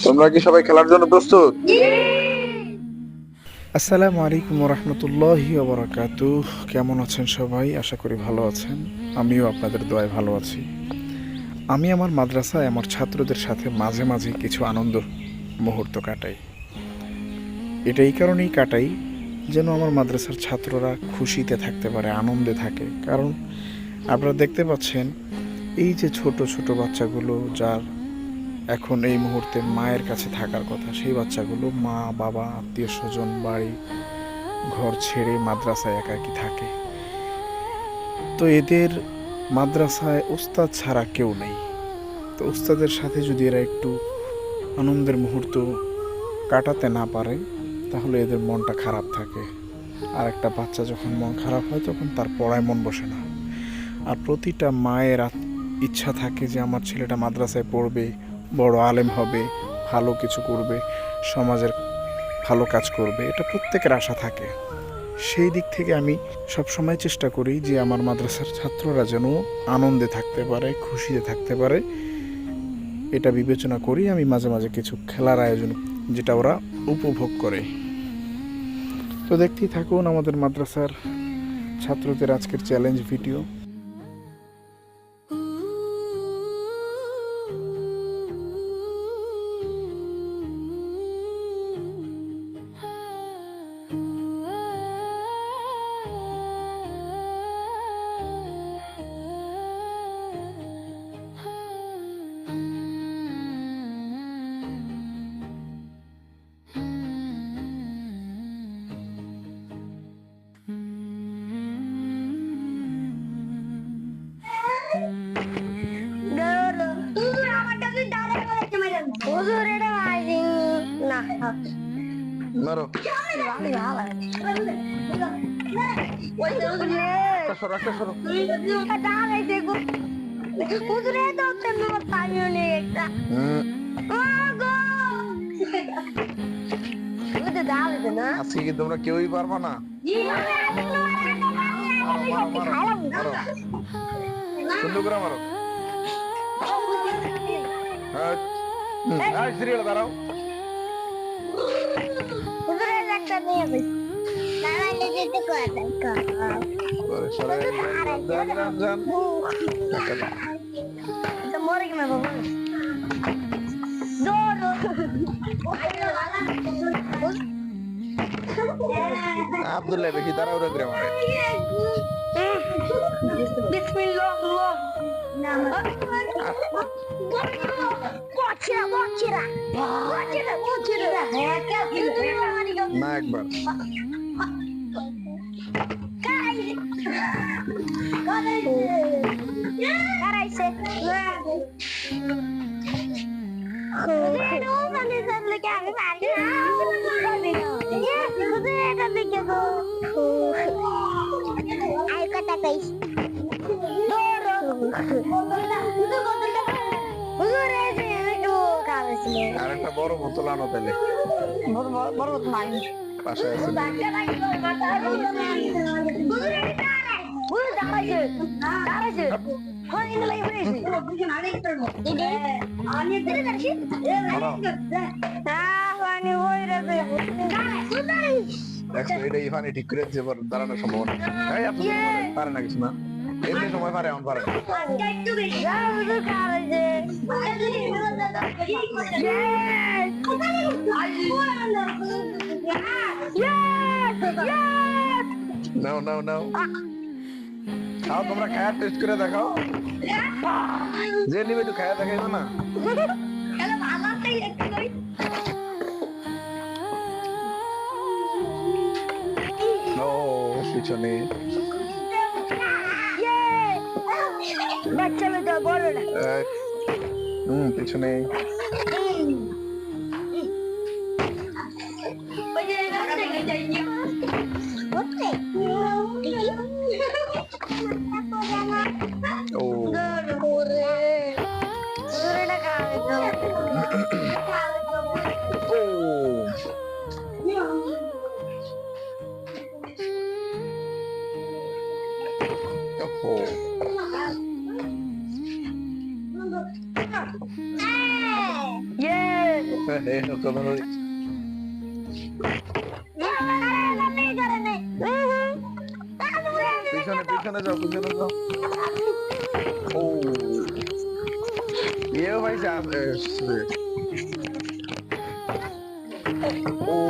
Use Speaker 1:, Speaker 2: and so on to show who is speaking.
Speaker 1: তোমরা কি সবাই খেলার জন্য প্রস্তুত?
Speaker 2: আসসালামু আলাইকুম রহমতুল্লাহি ওবরাকাতুহ। কেমন আছেন সবাই? আশা করি ভালো আছেন। আমিও আপনাদের দোয়ায় ভালো আছি। আমি আমার মাদ্রাসায় আমার ছাত্রদের সাথে মাঝে মাঝে কিছু আনন্দ মুহূর্ত কাটাই। এটা এই কারণেই কাটাই যেন আমার মাদ্রাসার ছাত্ররা খুশিতে থাকতে পারে, আনন্দে থাকে। কারণ আপনারা দেখতে পাচ্ছেন এই যে ছোট ছোট বাচ্চাগুলো যার এখন এই মুহূর্তে মায়ের কাছে থাকার কথা, সেই বাচ্চাগুলো মা বাবা আত্মীয় স্বজন বাড়ি ঘর ছেড়ে মাদ্রাসায় একাকী থাকে। তো এদের মাদ্রাসায় ওস্তাদ ছাড়া কেউ নেই। তো ওস্তাদের সাথে যদি এরা একটু আনন্দের মুহূর্ত কাটাতে না পারে তাহলে এদের মনটা খারাপ থাকে। আর একটা বাচ্চা যখন মন খারাপ হয় তখন তার পড়ায় মন বসে না। আর প্রতিটা মায়ের ইচ্ছা থাকে যে আমার ছেলেটা মাদ্রাসায় পড়বে, বড় আলেম হবে, ভালো কিছু করবে, সমাজের ভালো কাজ করবে, এটা প্রত্যেকের আশা থাকে। সেই দিক থেকে আমি সবসময় চেষ্টা করি যে আমার মাদ্রাসার ছাত্ররা যেন আনন্দে থাকতে পারে, খুশিতে থাকতে পারে, এটা বিবেচনা করি আমি মাঝে মাঝে কিছু খেলার আয়োজন যেটা ওরা উপভোগ করে। তো দেখতেই থাকুন আমাদের মাদ্রাসার ছাত্রদের আজকের চ্যালেঞ্জ ভিডিও।
Speaker 1: মারো। একটা সরো। আজকে কি তোমরা কেউই পারবা না? সুন্দর করে মারো। সিরিয়াল দাঁড়াও। আব্দুল্লাহ বেশি তাড়াহুড়া করে মারে। না একবার আর একটা বড় বোতল আনো তাহলে। পাশে আছে। দেখো এটা ইভানি ঠিক করে দিতে দাঁড়ানোর সম্ভাবনা পারে না কিছু না। এমনি সময় পারে এমন পারে নাও নাও নাও খাও তোমরা খায়া টেস্ট করে দেখাও যে নিবে একটু খায়া দেখাইবো না ও পিছনে পিছনে কথা বলি। পিছনে পিছনে যাও, পিছনে যাও। ও এও ভাই
Speaker 3: Oh,